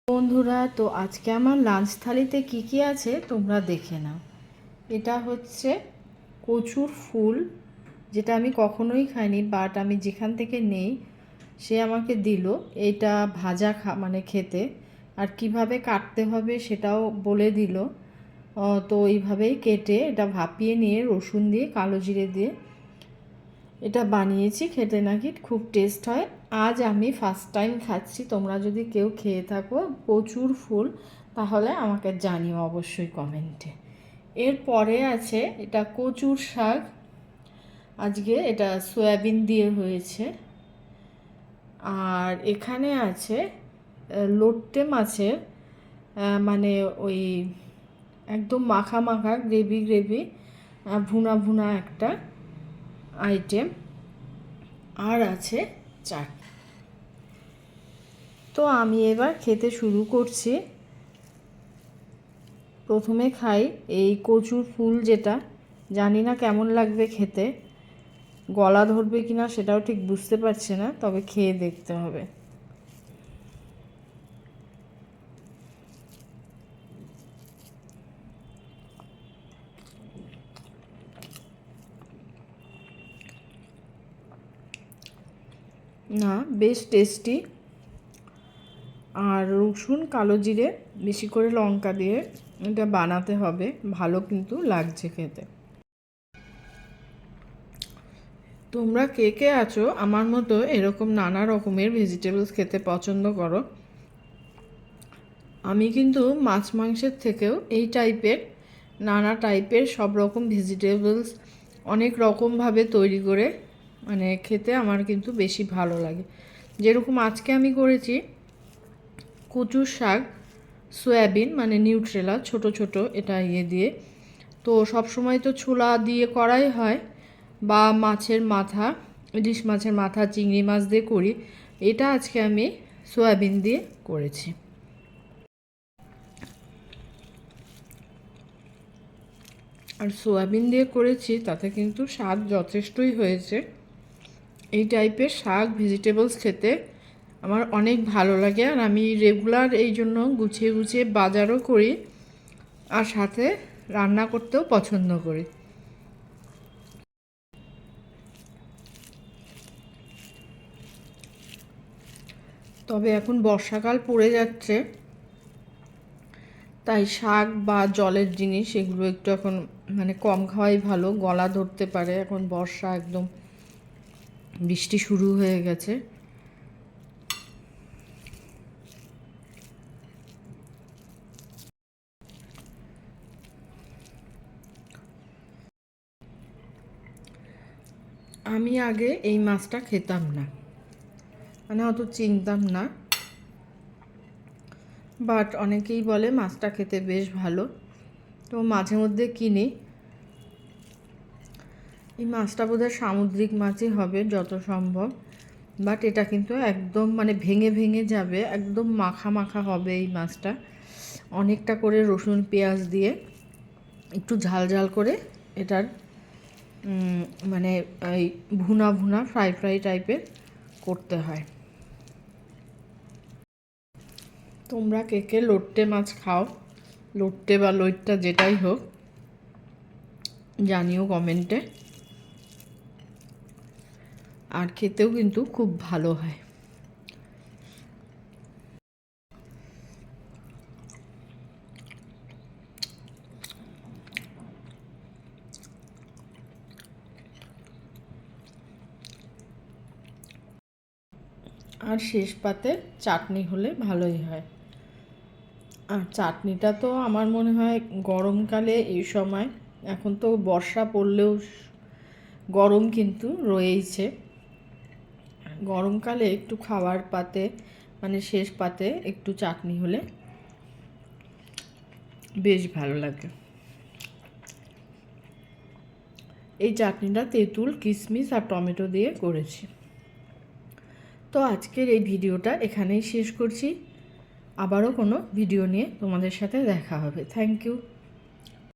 বন্ধুরা, তো আজকে আমার লাঞ্চ থালিতে কি কি আছে তোমরা দেখে নাও। এটা হচ্ছে কচুর ফুল, যেটা আমি কখনোই খাইনি, বাট আমি যেখান থেকে নেই সে আমাকে দিল। এটা ভাজা মানে খেতে, আর কিভাবে কাটতে হবে সেটাও বলে দিল। তো এইভাবেই কেটে এটা ভাপিয়ে নিয়ে রসুন দিয়ে কালো জিরে দিয়ে এটা বানিয়েছি। খেতে নাকি খুব টেস্ট হয়। আজ আমি ফার্স্ট টাইম খাচ্ছি। তোমরা যদি কেউ খেয়ে থাকো কচুর ফুল, তাহলে আমাকে জানিও অবশ্যই কমেন্টে। এরপরে আছে এটা কচুর শাক, আজকে এটা সয়াবিন দিয়ে হয়েছে। আর এখানে আছে লোট্টে মাছের মানে ওই একদম মাখা মাখা গ্রেভি গ্রেভি ভুনা ভুনা একটা আইটেম। আর আছে চাটনি। তো আমি এবার খেতে শুরু করছি। প্রথমে খাই এই কচুর ফুল, যেটা জানি না কেমন লাগবে খেতে, গলা ধরবে কিনা সেটাও ঠিক বুঝতে পারছি না, তবে খেয়ে দেখতে হবে। না, বেশ টেস্টি। আর রসুন কালো জিরে বেশি করে লঙ্কা দিয়ে এটা বানাতে হবে, ভালো কিন্তু লাগছে খেতে। তোমরা কে কে আছো আমার মতো এরকম নানা রকমের ভেজিটেবলস খেতে পছন্দ করো? আমি কিন্তু মাছ মাংসের থেকেও এই টাইপের নানা টাইপের সব রকম ভেজিটেবলস অনেক রকমভাবে তৈরি করে মানে খেতে আমার কিন্তু বেশি ভালো লাগে। যেরকম আজকে আমি করেছি কচুর শাক, সয়াবিন মানে নিউট্রেলা ছোট ছোট এটা দিয়ে। তো সব সময় তো ছোলা দিয়ে করাই হয়, বা মাছের মাথা, ইলিশ মাছের মাথা, চিংড়ি মাছ দিয়ে করি। এটা আজকে আমি সয়াবিন দিয়ে করেছি। আর সয়াবিন দিয়ে করেছি, তাতে কিন্তু স্বাদ যথেষ্টই হয়েছে। এই টাইপের শাক ভেজিটেবলস খেতে আমার অনেক ভালো লাগে, আর আমি রেগুলার এই জন্য গুছিয়ে গুছিয়ে বাজারও করি, আর সাথে রান্না করতেও পছন্দ করি। তবে এখন বর্ষাকাল পড়ে যাচ্ছে, তাই শাক বা জলের জিনিস এগুলো একটু এখন মানে কম খাওয়াই ভালো, গলা ধরতে পারে। এখন বর্ষা, একদম বৃষ্টি শুরু হয়ে গেছে। আমি আগে এই মাছটা খেতাম না, মানে অত চিনতাম না, বাট অনেকেই বলে মাছটা খেতে বেশ ভালো, তো মাঝে মধ্যে কিনি। এই মাছটা বোধহয় সামুদ্রিক মাছই হবে যত সম্ভব, বাট এটা কিন্তু একদম মানে ভেঙে ভেঙে যাবে, একদম মাখা মাখা হবে এই মাছটা। অনেকটা করে রসুন পেঁয়াজ দিয়ে একটু ঝাল ঝাল করে এটার মানে এই ভুনা ভুনা ফ্রাই ফ্রাই টাইপের করতে হয়। তোমরা কে কে লোট্টে মাছ খাও, লোট্টে বা লইট্টা যেটাই হোক, জানিও কমেন্টে। আর খেতেও কিন্তু খুব ভালো হয়। আর শেষ পাতে চাটনি হলে ভালোই হয়। আর চাটনিটা তো আমার মনে হয় গরমকালে এই সময়, এখন তো বর্ষা পড়লেও গরম কিন্তু রয়েইছে, গরমকালে একটু খাওয়ার পাতে মানে শেষ পাতে একটু চাটনি হলে বেশ ভালো লাগে। এই চাটনিটা তেঁতুল, কিশমিশ আর টমেটো দিয়ে করেছি। তো আজকের এই ভিডিওটা এখানেই শেষ করছি। আবারও কোনো ভিডিও নিয়ে তোমাদের সাথে দেখা হবে। Thank you.